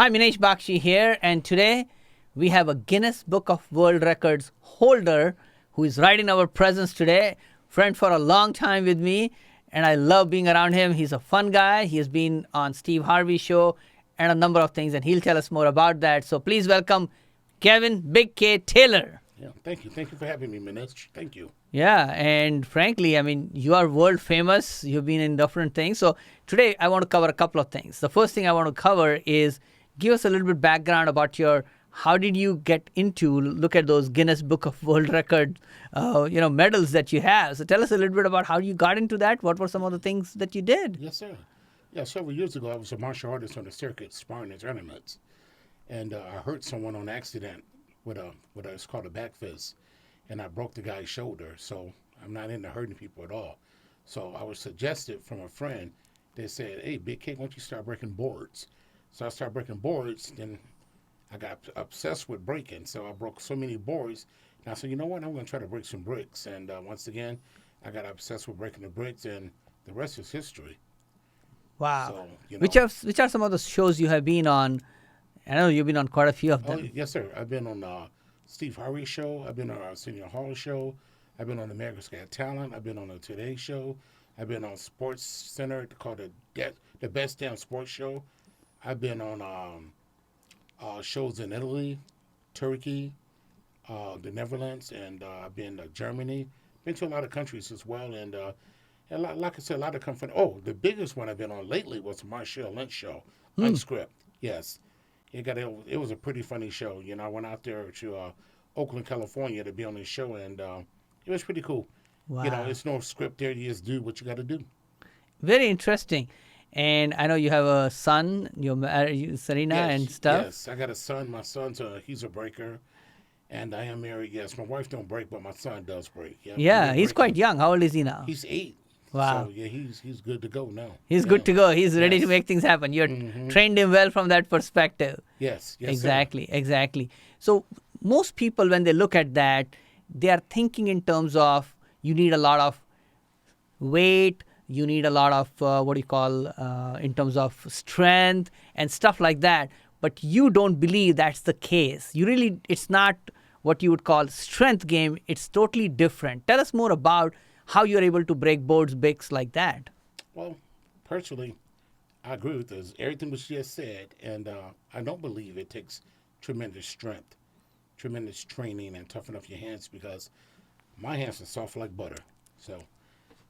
Hi, Minesh Baxi here, and today we have a Guinness Book of World Records holder who is right in our presence today. Friend for a long time with me, and I love being around him. He's a fun guy. He has been on Steve Harvey show and a number of things, and he'll tell us more about that. So please welcome Kevin Big K Taylor. Yeah, thank you. Thank you for having me, Minesh. Thank you. Yeah, and frankly, I mean, you are world famous. You've been in different things. So today I want to cover a couple of things. The first thing I want to cover is give us a little bit background about how did you get into, look at those Guinness Book of World Record, medals that you have. So tell us a little bit about how you got into that. What were some of the things that you did? Yes, sir. Yeah, several years ago, I was a martial artist on the circuit, sparring in tournaments, and I hurt someone on accident with it's called a back fist, and I broke the guy's shoulder. So I'm not into hurting people at all. So I was suggested from a friend. They said, "Hey, Big K, why don't you start breaking boards?" So I started breaking boards. Then I got obsessed with breaking. So I broke so many boards. And I said, you know what? I'm going to try to break some bricks. And once again, I got obsessed with breaking the bricks, and the rest is history. Wow. So, Which are some of the shows you have been on? I know you've been on quite a few of them. Oh, yes, sir. I've been on Steve Harvey show. I've been on our Senior Hall show. I've been on America's Got Talent. I've been on the Today show. I've been on Sports Center called the Best Damn Sports Show. I've been on shows in Italy, Turkey, the Netherlands, and I've been to Germany. Been to a lot of countries as well, and like I said, a lot of come from. Oh, the biggest one I've been on lately was the Marshall Lynch show, Unscript. Yes, it was a pretty funny show. I went out there to Oakland, California, to be on this show, and it was pretty cool. Wow. It's no script there. You just do what you got to do. Very interesting. And I know you have a son, you're married, Serena, Yes, and stuff. Yes, I got a son. My son's he's a breaker, and I am married. Yes, my wife don't break, but my son does break. Yeah, he's quite young. How old is he now? He's 8. Wow. So yeah, he's good to go now. He's good to go. He's ready to Yes. make things happen. You're trained him well from that perspective. Yes. Exactly. So most people, when they look at that, they are thinking in terms of you need a lot of weight, you need a lot of in terms of strength and stuff like that. But you don't believe that's the case. It's not what you would call strength game. It's totally different. Tell us more about how you're able to break boards, bricks like that. Well, personally, I agree with this. Everything was just said, and I don't believe it takes tremendous strength, tremendous training, and toughen up your hands, because my hands are soft like butter. So.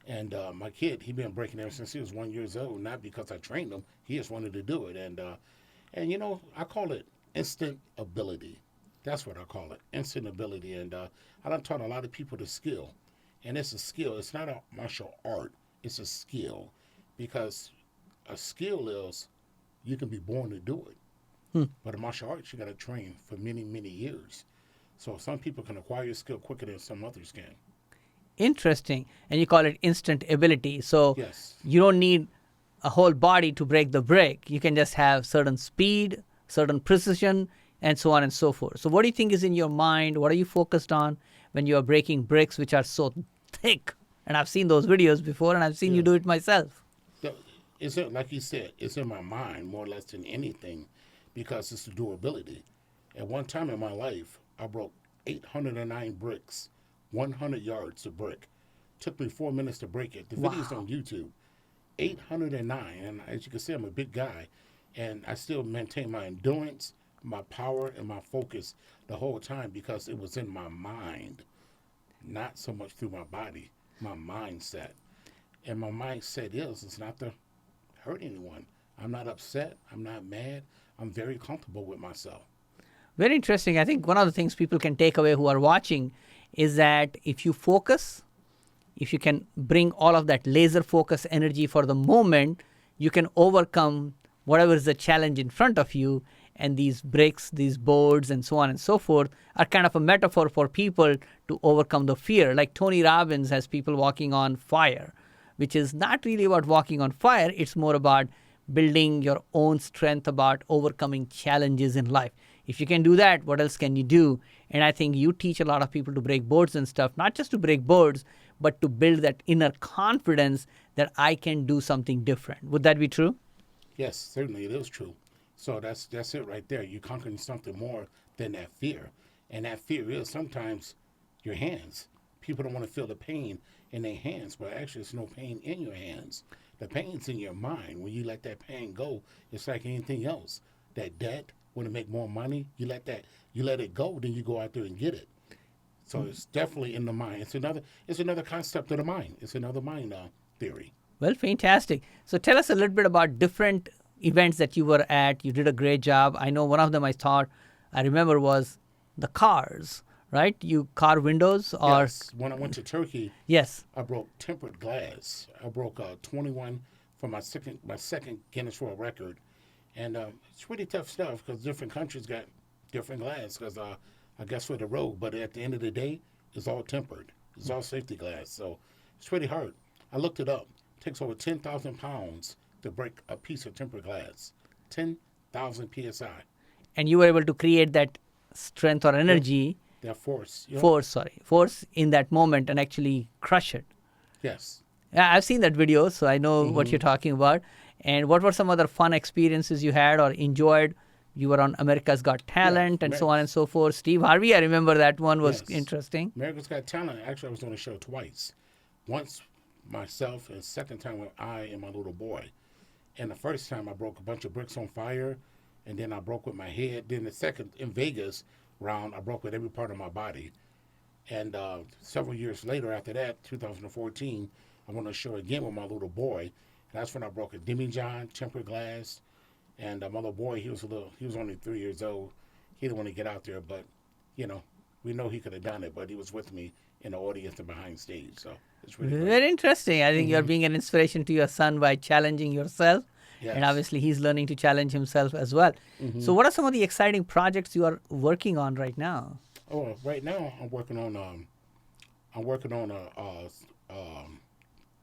And my kid, he been breaking ever since he was 1 year old. Not because I trained him; he just wanted to do it. And I call it instant ability. That's what I call it, instant ability. And I done taught a lot of people the skill, and it's a skill. It's not a martial art. It's a skill, because a skill is you can be born to do it, but a martial arts you got to train for many, many years. So some people can acquire your skill quicker than some others can. Interesting. And you call it instant ability. So Yes. you don't need a whole body to break the brick. You can just have certain speed, certain precision, and so on and so forth. So what do you think is in your mind? What are you focused on when you are breaking bricks which are so thick? And I've seen those videos before, and I've seen you do it myself. It's like you said, it's in my mind more or less than anything, because it's the durability. At one time in my life, I broke 809 bricks, 100 yards of brick. Took me 4 minutes to break it. The video's on YouTube. 809, and as you can see, I'm a big guy, and I still maintain my endurance, my power, and my focus the whole time, because it was in my mind, not so much through my body, my mindset. And my mindset is not to hurt anyone. I'm not upset. I'm not mad. I'm very comfortable with myself. Very interesting. I think one of the things people can take away who are watching is that if you focus, if you can bring all of that laser focus energy for the moment, you can overcome whatever is the challenge in front of you. And these bricks, these boards, and so on and so forth are kind of a metaphor for people to overcome the fear. Like Tony Robbins has people walking on fire, which is not really about walking on fire. It's more about building your own strength, about overcoming challenges in life. If you can do that, what else can you do? And I think you teach a lot of people to break boards and stuff, not just to break boards, but to build that inner confidence that I can do something different. Would that be true? Yes, certainly it is true. So that's it right there. You're conquering something more than that fear. And that fear is sometimes your hands. People don't want to feel the pain in their hands, but actually there's no pain in your hands. The pain's in your mind. When you let that pain go, it's like anything else. That debt, want to make more money, you let it go, then you go out there and get it. So it's definitely in the mind. It's another concept of the mind. It's another mind theory. Well, fantastic. So tell us a little bit about different events that you were at. You did a great job. I know one of them I remember was the cars, right? You car windows or... Yes. When I went to Turkey, Yes. I broke tempered glass. I broke 21 for my second Guinness World Record. And it's pretty tough stuff because different countries got different glass because I guess for the road. But at the end of the day, it's all tempered. It's all safety glass. So it's pretty hard. I looked it up. It takes over 10,000 pounds to break a piece of tempered glass. 10,000 PSI. And you were able to create that strength or energy, That force. force in that moment and actually crush it. Yes. Yeah, I've seen that video, so I know what you're talking about. And what were some other fun experiences you had or enjoyed? You were on America's Got Talent and so on and so forth. Steve Harvey, I remember that one was interesting. America's Got Talent. Actually, I was on the show twice. Once myself, and second time with I and my little boy. And the first time I broke a bunch of bricks on fire, and then I broke with my head. Then the second, in Vegas round, I broke with every part of my body. And several years later after that, 2014, I went on a show again with my little boy. And that's when I broke a demijohn, tempered glass. And my little boy, he was only 3 years old. He didn't want to get out there, but, we know he could have done it. But he was with me in the audience and behind stage. So it's really great. Very interesting. I think you're being an inspiration to your son by challenging yourself. Yes. And obviously he's learning to challenge himself as well. So what are some of the exciting projects you are working on right now? Oh, right now I'm working on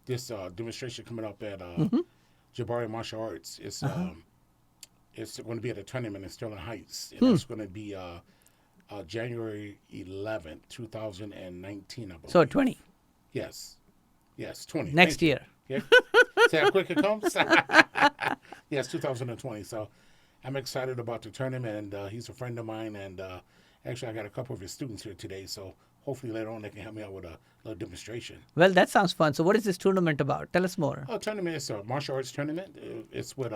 this demonstration coming up at Jabari Martial Arts. It's going to be at a tournament in Sterling Heights. And it's going to be January 11th, 2019, I believe. So 20. Yes, 20. Next year. Yeah. See how quick it comes? Yes, 2020. So I'm excited about the tournament, and he's a friend of mine. And actually, I got a couple of his students here today. So hopefully later on they can help me out with a little demonstration. Well, that sounds fun. So what is this tournament about? Tell us more. Oh, tournament is a martial arts tournament. It's with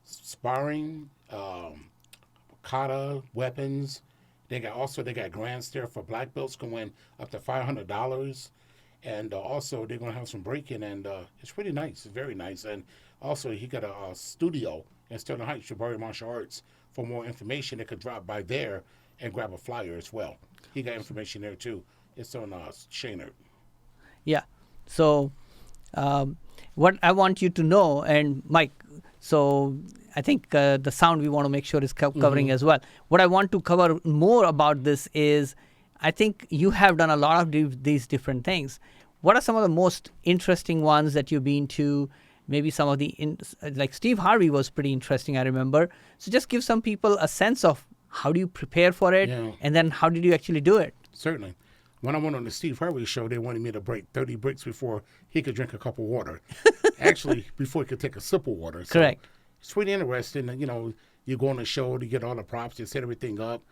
sparring, kata, weapons. They got grants there for black belts can win up to $500. And also, they're going to have some break-in, and it's pretty nice. It's very nice. And also, he got a studio in Sterling Heights, Jabari Martial Arts. For more information, they could drop by there and grab a flyer as well. He got information there, too. It's on Shaner. Yeah. So what I want you to know, and Mike, so I think the sound we want to make sure is covering as well. What I want to cover more about this is I think you have done a lot of these different things. What are some of the most interesting ones that you've been to? Maybe some of like Steve Harvey was pretty interesting, I remember. So just give some people a sense of how do you prepare for it, and then how did you actually do it? Certainly. When I went on the Steve Harvey show, they wanted me to break 30 bricks before he could drink a cup of water. Actually, before he could take a sip of water. So Correct. It's pretty interesting. You go on the show to get all the props, you set everything up,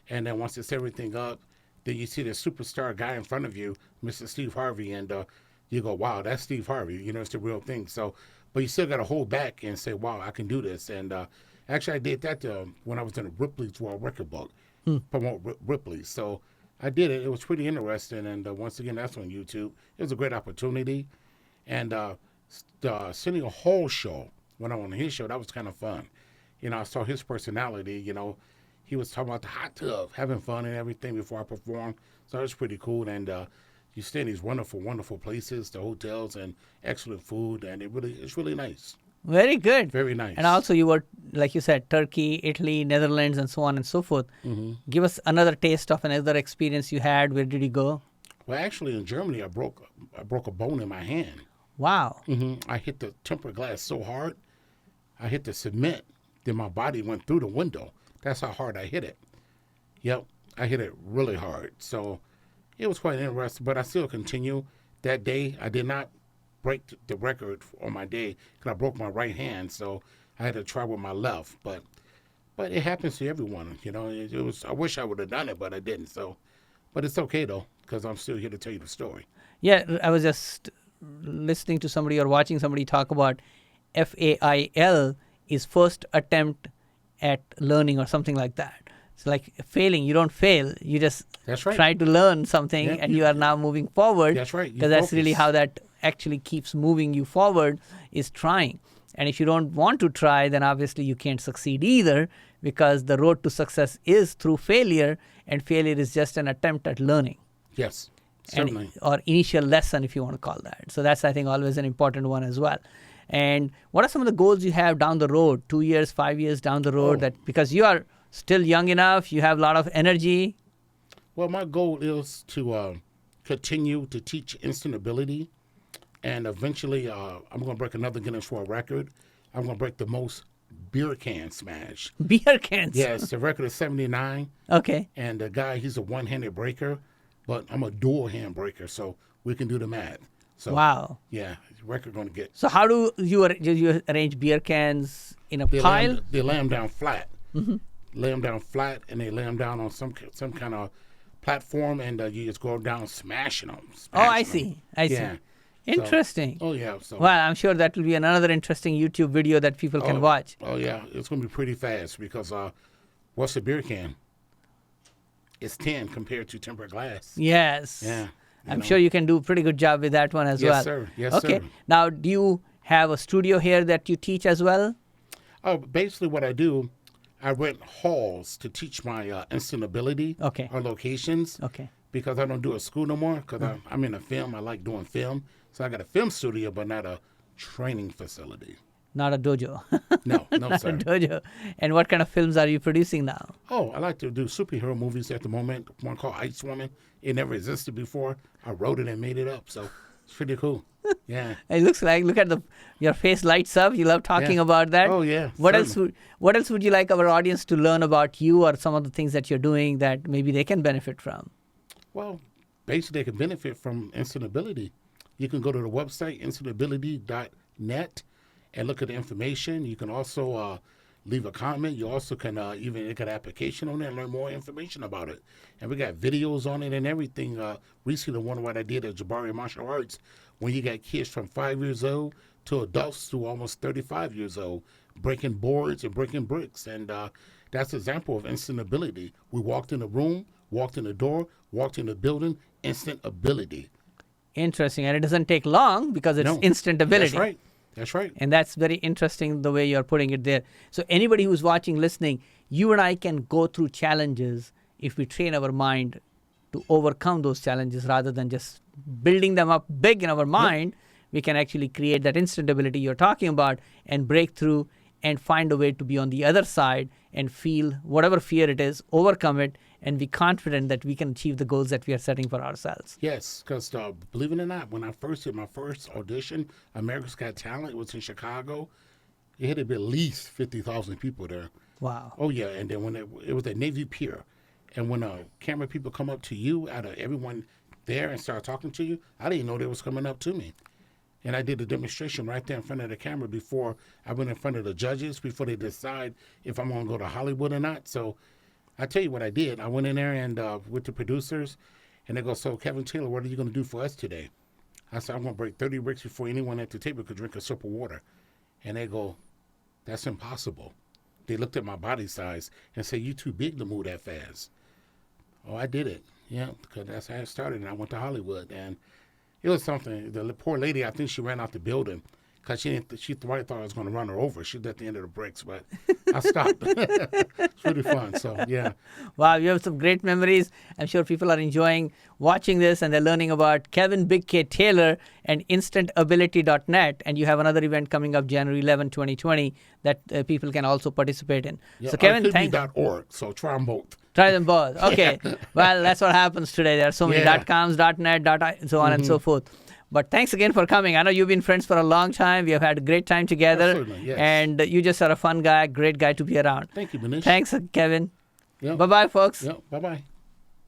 and then once you set everything up, then you see the superstar guy in front of you, Mr. Steve Harvey, and you go, wow, that's Steve Harvey. It's the real thing. So, but you still got to hold back and say, wow, I can do this. And actually, I did that when I was in the Ripley's World Record Book, promote Ripley. So I did it. It was pretty interesting. And once again, that's on YouTube. It was a great opportunity. And the Arsenio Hall show, when I went on his show, that was kind of fun. I saw his personality, he was talking about the hot tub, having fun and everything before I performed. So that was pretty cool. And you stay in these wonderful, wonderful places, the hotels, and excellent food. And it's really nice. Very good. Very nice. And also you were, like you said, Turkey, Italy, Netherlands, and so on and so forth. Give us another taste of another experience you had. Where did you go? Well, actually, in Germany, I broke a bone in my hand. Wow. I hit the tempered glass so hard, I hit the cement, then my body went through the window. That's how hard I hit it. Yep, I hit it really hard. So it was quite interesting, but I still continue. That day, I did not break the record on my day because I broke my right hand, so I had to try with my left. But But it happens to everyone. It was. I wish I would have done it, but I didn't. So, but it's okay though, because I'm still here to tell you the story. Yeah, I was just listening to somebody or watching somebody talk about FAIL is first attempt at learning or something like that. It's like failing. You don't fail. You just That's right. try to learn something, Yeah, and you are now moving forward. That's right. You Because that's really focus. how that actually keeps moving you forward, is trying. And if you don't want to try, then obviously you can't succeed either, because the road to success is through failure, and failure is just an attempt at learning. Yes, And, certainly. or initial lesson, if you want to call that. So that's, I think, always an important one as well. And what are some of the goals you have down the road, 2 years, 5 years down the road? Oh. That because you are still young enough, you have a lot of energy. Well, my goal is to continue to teach instant ability, and eventually I'm going to break another Guinness World Record. I'm going to break the most beer can smash. Beer cans. Yes, the record is 79, Okay. and the guy, he's a one-handed breaker, but I'm a dual-hand breaker, so we can do the math. So, Wow. yeah, the record going to get... So how do you arrange beer cans in a They pile? lay them down flat. Mm-hmm. Lay them down flat, and they lay them down on some kind of platform, and you just go down smashing them. Oh, I see. I see. Yeah. Interesting. Oh, yeah. So, Well, I'm sure that will be another interesting YouTube video that people can watch. Oh, yeah. It's going to be pretty fast because what's a beer can? It's 10 compared to tempered glass. Yes. Yeah. I'm sure you can do a pretty good job with that one as well. Yes, sir. Yes, okay. sir. Now, do you have a studio here that you teach as well? Oh, basically what I do, I rent halls to teach my instant ability Okay. or locations. Okay. Because I don't do a school no more because I'm in a film. I like doing film. So I got a film studio, but not a training facility. Not a dojo. No, no, Not sir. a dojo. And what kind of films are you producing now? Oh, I like to do superhero movies at the moment. One called Ice Woman. It never existed before. I wrote it and made it up. So it's pretty cool. Yeah. It looks like, look at your face lights up. You love talking Yeah. about that. Oh, yeah, What certainly. else would you like our audience to learn about you, or some of the things that you're doing that maybe they can benefit from? Well, basically, they can benefit from instant ability. You can go to the website, instantability.net, and look at the information. You can also leave a comment. You also can even make an application on it and learn more information about it. And we got videos on it and everything. Recently, the one what I did at Jabari Martial Arts, when you got kids from 5 years old to adults to almost 35 years old, breaking boards and breaking bricks. And that's an example of instant ability. We walked in the room, walked in the door, walked in the building, instant ability. Interesting. And it doesn't take long because it's No, instant ability. That's right. That's right. And that's very interesting the way you're putting it there. So anybody who's watching, listening, you and I can go through challenges if we train our mind to overcome those challenges rather than just building them up big in our mind. We can actually create that instant ability you're talking about and break through and find a way to be on the other side and feel whatever fear it is, overcome it, and be confident that we can achieve the goals that we are setting for ourselves. Yes, because believe it or not, when I first did my first audition, America's Got Talent, it was in Chicago. It had to be at least 50,000 people there. Wow. Oh, yeah. And then when it was at Navy Pier. And when camera people come up to you out of everyone there and start talking to you, I didn't know they was coming up to me. And I did a demonstration right there in front of the camera before I went in front of the judges, before they decide if I'm going to go to Hollywood or not. So I tell you what I did. I went in there and with the producers, and they go, "So, Kevin Taylor, what are you going to do for us today?" I said, "I'm going to break 30 bricks before anyone at the table could drink a sip of water." And they go, "That's impossible." They looked at my body size and said, "You too big to move that fast." Oh, I did it. Yeah, because that's how I started, and I went to Hollywood. And it was something. The poor lady, I think she ran out the building because she thought I was going to run her over. She was at the end of the bricks, but I stopped. It's pretty fun. So, yeah. Wow, you have some great memories. I'm sure people are enjoying watching this, and they're learning about Kevin Big K Taylor and instantability.net. And you have another event coming up January 11, 2020 that people can also participate in. Yeah, so, Kevin, thanks. .org, so try them both. Try them both. Okay. Well, that's what happens today. There are so many Yeah. .coms, .net, so on and so forth. But thanks again for coming. I know you've been friends for a long time. We have had a great time together. Absolutely, yes. And you just are a fun guy, great guy to be around. Thank you, Minesh. Thanks, Kevin. Yep. Bye-bye, folks. Yep, bye-bye.